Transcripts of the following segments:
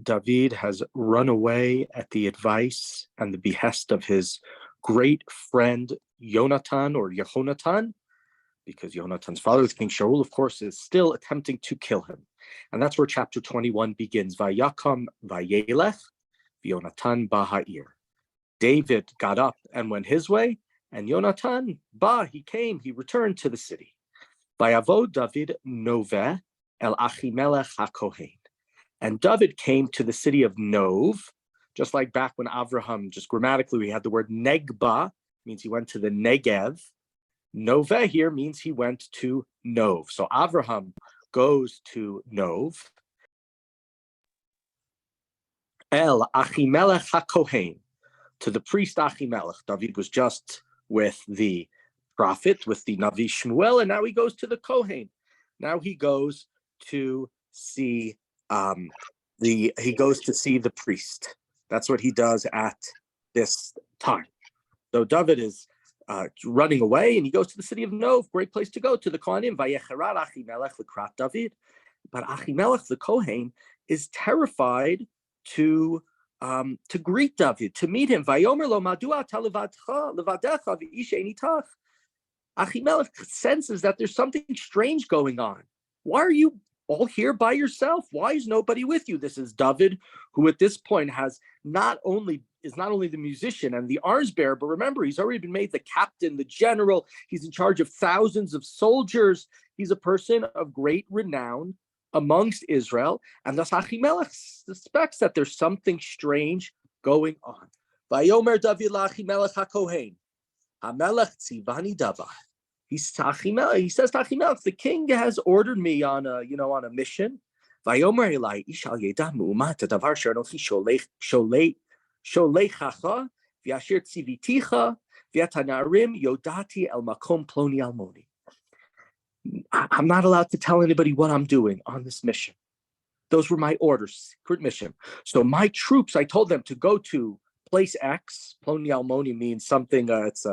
David has run away at the advice and the behest of his great friend Yonatan or Yehonatan, because Yonatan's father, King Shaul, of course, is still attempting to kill him. And that's where chapter 21 begins. Vayakam vayelech v'Yonatan ba'ha'ir. David got up and went his way, and Yonatan, he came, he returned to the city. Vayavo David Noveh el Elimelech HaKohen. And David came to the city of Nov, just like back when Avraham, just grammatically, we had the word Negba, means he went to the Negev. Noveh here means he went to Nov. So Avraham goes to Nov. El Elimelech HaKohen, to the priest Achimelech. David was just with the prophet, with the Navi Shmuel, and now he goes to the Kohen. Now he goes to see the priest. That's what he does at this time. So David is running away, and he goes to the city of Nov, great place to go, to the Kohanim. Vayecherat Achimelech l'krat David. But Achimelech, the Kohen, is terrified to greet David, to meet him. Vayomer lo madua ta levadecha v'ish ein itach. Achimelech senses that there's something strange going on. Why are you all here by yourself? Why is nobody with you? This is David, who at this point is not only the musician and the arms bearer, but remember, he's already been made the captain, the general. He's in charge of thousands of soldiers. He's a person of great renown amongst Israel, and thus Achimelech suspects that there's something strange going on. Vayomer David la'Achimelech HaKohen, HaMelech tzivani davar. He says to Achimelech, the king has ordered me on a mission. Vayomer Elai ish al yeda mu'umat davar she'anochi sholechacha v'yashir tziviticha v'yatanarim yodati el makom ploni almoni. I'm not allowed to tell anybody what I'm doing on this mission. Those were my orders, secret mission. So my troops, I told them to go to place X. Ploni Almoni means something, it's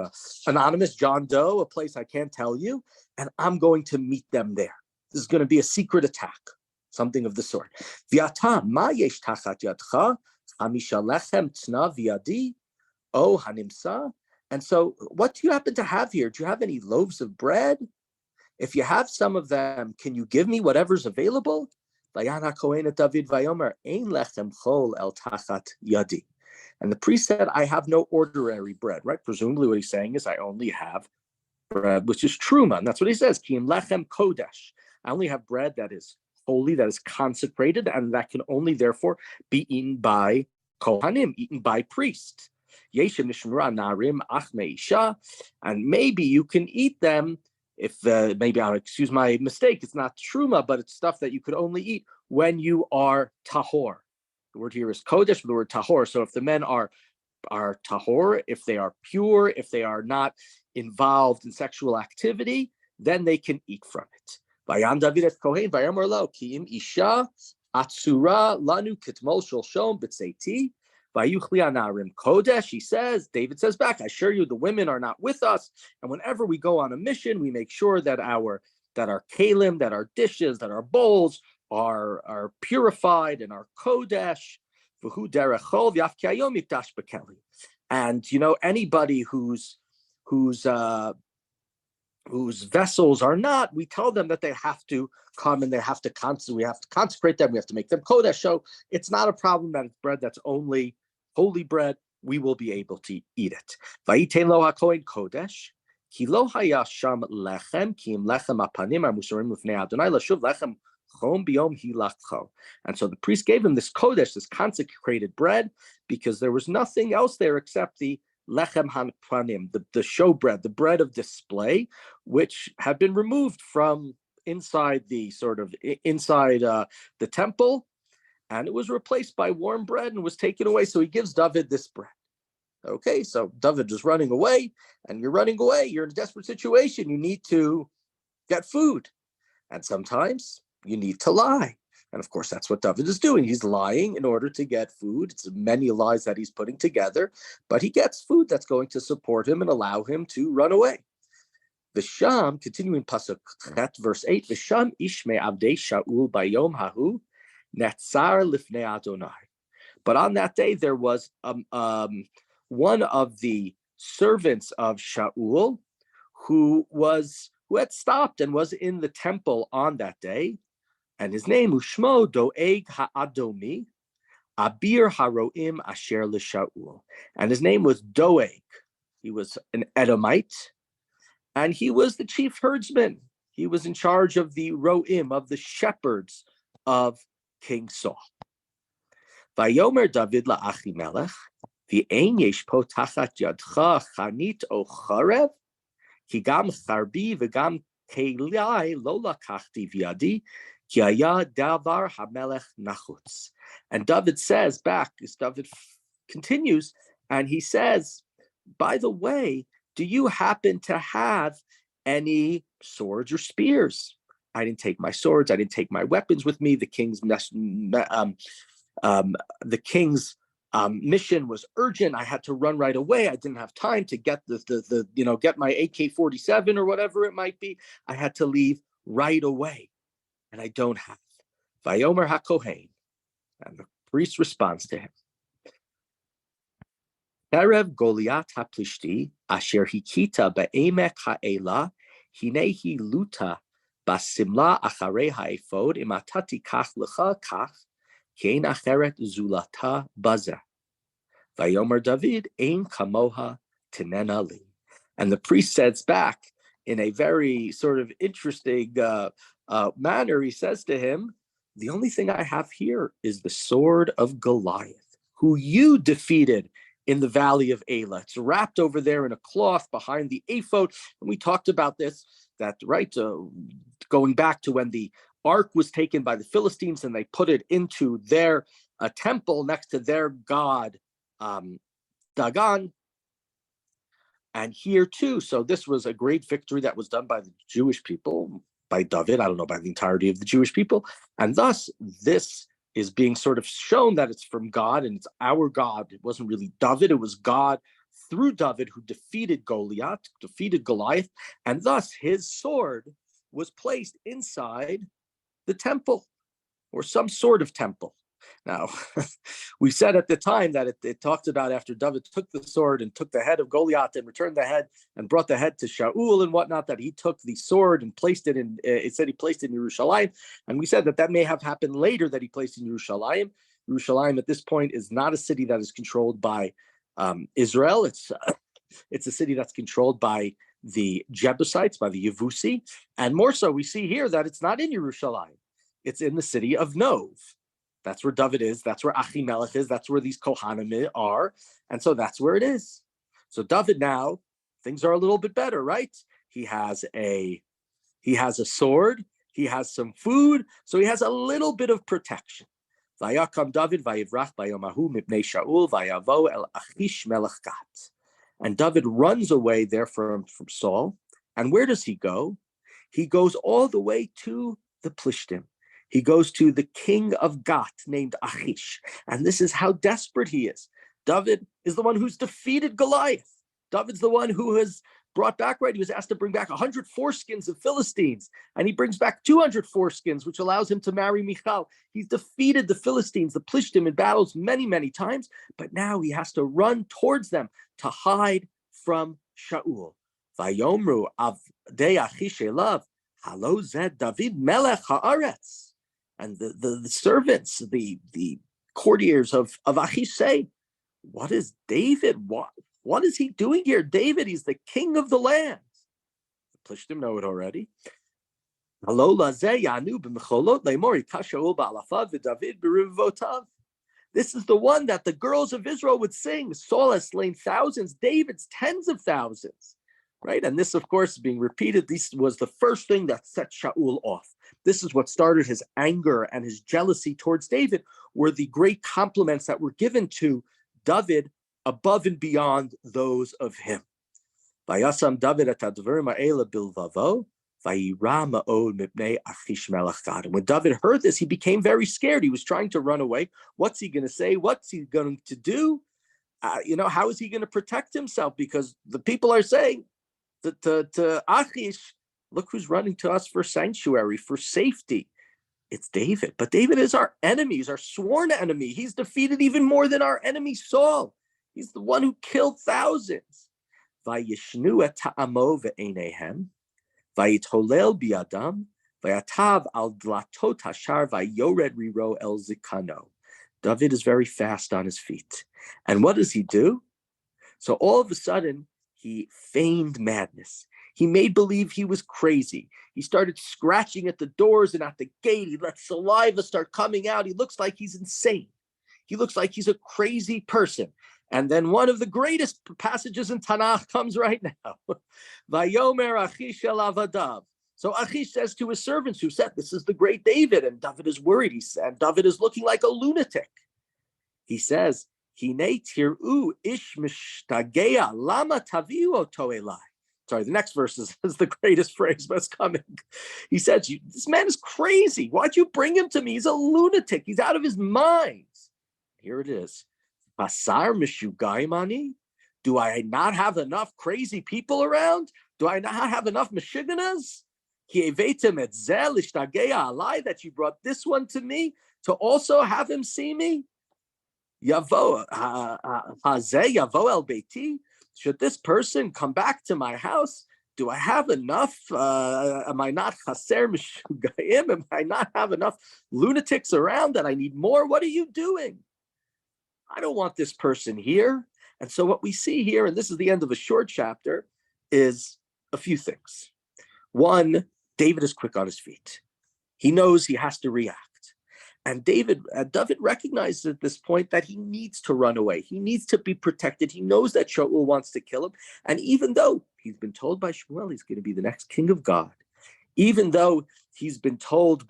anonymous, John Doe, a place I can't tell you, and I'm going to meet them there. This is going to be a secret attack, something of the sort. V'ata ma yesh tachat yadcha, hamisha lechem tna v'yadi, o hanimsa. And so what do you happen to have here? Do you have any loaves of bread? If you have some of them, can you give me whatever's available? Vayana Kohen David Vayomer ein lechem chol el tachat yadi. And the priest said, I have no ordinary bread, right? Presumably what he's saying is I only have bread, which is truma. And that's what he says, ki im lechem kodesh. I only have bread that is holy, that is consecrated, and that can only therefore be eaten by kohanim, eaten by priests. Yeshem nishmura narim ach meisha. And maybe you can eat them if maybe I'll excuse my mistake, it's not truma, but it's stuff that you could only eat when you are tahor. The word here is kodesh, but the word tahor. So if the men are tahor, if they are pure, if they are not involved in sexual activity, then they can eat from it. Vayan David et Kohen vayamar lo ki im isha atzura lanu kitmol sholshom b'tzeiti. Kodesh, he says, David says back, I assure you the women are not with us. And whenever we go on a mission, we make sure that our kalim, that our dishes, that our bowls are purified and are kodesh. And anybody whose vessels are not, we tell them that they have to come and we have to consecrate them, we have to make them kodesh. So it's not a problem that it's bread that's only holy bread, we will be able to eat it. Vayitein lo hakohen kodesh, ki lo haya sham lechem, ki im lechem apanim amusarim lifnei Adonai lashuv lechem chom biyom hilachcho. And so the priest gave him this kodesh, this consecrated bread, because there was nothing else there except the lechem hapanim, the show bread, the bread of display, which had been removed from inside the temple. And it was replaced by warm bread and was taken away. So he gives David this bread. Okay, so David is running away, and you're running away. You're in a desperate situation. You need to get food. And sometimes you need to lie. And of course, that's what David is doing. He's lying in order to get food. It's many lies that he's putting together, but he gets food that's going to support him and allow him to run away. V'sham, continuing Pasuk Chet, verse 8, V'sham ishme avdei Shaul bayom hahu, Netzar lifnei Adonai. But on that day, there was one of the servants of Shaul who had stopped and was in the temple on that day, and his name Ushmo Doeg Ha'adomi Abir Haroim Asher LeShaul, and his name was Doeg. He was an Edomite, and he was the chief herdsman. He was in charge of the Roim, of the shepherds of King Saul. Vayomer David la'Achimelech, v'ein yesh po tachat yadcha chanit o charev, ki gam charbi v'gam kelai lo lakachti v'yadi, ki haya davar hamelech nachutz. And David says back, as David continues, and he says, by the way, do you happen to have any swords or spears? I didn't take my swords. I didn't take my weapons with me. The king's mission was urgent. I had to run right away. I didn't have time to get get my AK-47 or whatever it might be. I had to leave right away, and I don't have. Vayomer HaKohen, and the priest responds to him. Erev Goliath HaPlishti asher hikita be'emek ha'ela hinehi luta basimla acharei ha'efod imatati kach lecha kach kein acheret zulata bazer. Vayomer David ein kamoha tinena li. And the priest says back in a very sort of interesting manner, he says to him, the only thing I have here is the sword of Goliath, who you defeated in the valley of Elah. It's wrapped over there in a cloth behind the ephod. And we talked about this, that going back to when the ark was taken by the Philistines and they put it into their temple next to their god, Dagon. And here too, so this was a great victory that was done by the Jewish people, by David, I don't know, by the entirety of the Jewish people. And thus, this is being sort of shown that it's from God and it's our God. It wasn't really David, it was God through David who defeated Goliath, defeated Goliath, and thus his sword was placed inside the temple or some sort of temple. Now, we said at the time that it talked about after David took the sword and took the head of Goliath and returned the head and brought the head to Shaul and whatnot, that he took the sword and placed it in, it said he placed it in Yerushalayim. And we said that may have happened later, that he placed in Yerushalayim. Yerushalayim at this point is not a city that is controlled by Israel. It's a city that's controlled by the Jebusites, by the Yevusi. And more so, we see here that it's not in Yerushalayim. It's in the city of Nov. That's where David is. That's where Achimelech is. That's where these Kohanim are. And so that's where it is. So David now, things are a little bit better, right? He has a sword. He has some food. So he has a little bit of protection. Vayakam David vayivrach bayomahu mipnei Shaul vayavo el Achish melech Gat. And David runs away there from Saul. And where does he go? He goes all the way to the Plishtim. He goes to the king of Gat named Achish. And this is how desperate he is. David is the one who's defeated Goliath. David's the one who has brought back, right? He was asked to bring back 100 foreskins of Philistines. And he brings back 200 foreskins, which allows him to marry Michal. He's defeated the Philistines, the Plishtim, in battles many, many times. But now he has to run towards them to hide from Shaul. Vayomru avdei Achish elav, halo zed David melech haaretz. And the servants, the courtiers of Achish say, what is David? What is he doing here? David, he's the king of the land. The Plishtim know it already. This is the one that the girls of Israel would sing. Saul has slain thousands, David's tens of thousands. Right? And this, of course, being repeated, this was the first thing that set Shaul off. This is what started his anger and his jealousy towards David, were the great compliments that were given to David above and beyond those of him. Vayasam David et hadvarim ha'ela bilvavo, vayira ma'od mipnei Achish melech Gat. And when David heard this, he became very scared. He was trying to run away. What's he going to say? What's he going to do? How is he going to protect himself? Because the people are saying to Achish, look who's running to us for sanctuary, for safety. it's David. But David is our enemy, he's our sworn enemy. He's defeated even more than our enemy Saul. He's the one who killed thousands. Vayishnu et ta'amo ve'enehem, vayitholel biadam, vayatav al dlatot hashar, vayored riro el zikano. David is very fast on his feet. And what does he do? So all of a sudden, he feigned madness. He made believe he was crazy. He started scratching at the doors and at the gate. He let saliva start coming out. He looks like he's insane. He looks like he's a crazy person. And then one of the greatest passages in Tanakh comes right now. Vayomer Achish el avadav. So Achish says to his servants who said, this is the great David, and David is worried. And David is looking like a lunatic. He says, Hine tir'u ish mishtagea lama taviu oto elai. Sorry, the next verse is the greatest phrase, but it's coming. He says, this man is crazy. Why'd you bring him to me? He's a lunatic. He's out of his mind. Here it is. Basar mishugaimani. Do I not have enough crazy people around? Do I not have enough mishiganas? That you brought this one to me to also have him see me? Yavo el beiti. Should this person come back to my house? Do I have enough? Am I not chaser mishugayim? Am I not have enough lunatics around that I need more? What are you doing? I don't want this person here. And so what we see here, and this is the end of a short chapter, is a few things. One, David is quick on his feet. He knows he has to react. And David recognizes at this point that he needs to run away. He needs to be protected. He knows that Shaul wants to kill him. And even though he's been told by Shmuel he's going to be the next king of God, even though he's been told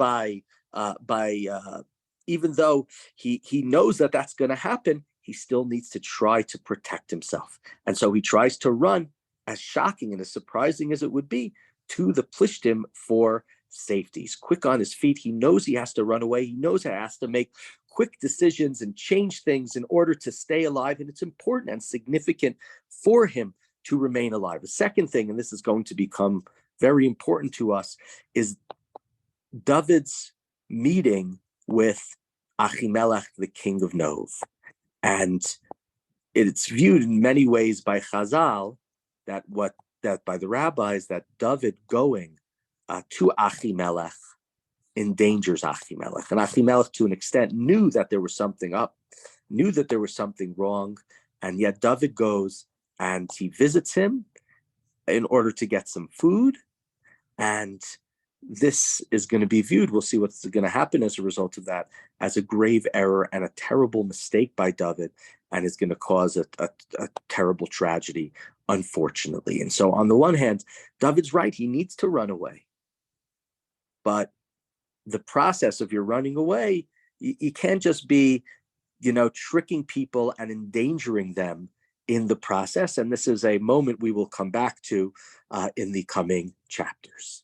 even though he knows that that's going to happen, he still needs to try to protect himself. And so he tries to run, as shocking and as surprising as it would be, to the Plishtim for safety. He's quick on his feet. He knows he has to run away. He knows he has to make quick decisions and change things in order to stay alive. And it's important and significant for him to remain alive. The second thing, and this is going to become very important to us, is David's meeting with Elimelech, the king of Nov. And it's viewed in many ways by Chazal that by the rabbis, that David going to Elimelech endangers Elimelech. And Elimelech, to an extent, knew that there was something up, knew that there was something wrong, and yet David goes and he visits him in order to get some food. And this is going to be viewed, we'll see what's going to happen as a result of that, as a grave error and a terrible mistake by David, and is going to cause a terrible tragedy, unfortunately. And so on the one hand, David's right, he needs to run away. But the process of your running away, you can't just be, tricking people and endangering them in the process. And this is a moment we will come back to in the coming chapters.